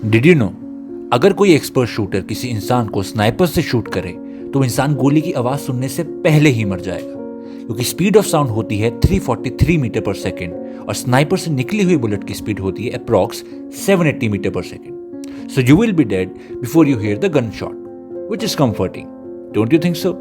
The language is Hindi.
डिड यू नो, अगर कोई एक्सपर्ट शूटर किसी इंसान को स्नाइपर से शूट करे तो वो इंसान गोली की आवाज सुनने से पहले ही मर जाएगा, क्योंकि स्पीड ऑफ साउंड होती है 343 मीटर पर सेकेंड और स्नाइपर से निकली हुई बुलेट की स्पीड होती है अप्रॉक्स 780 मीटर पर second. So you will be dead before you here the gun shot, which is comforting. Don't you think so?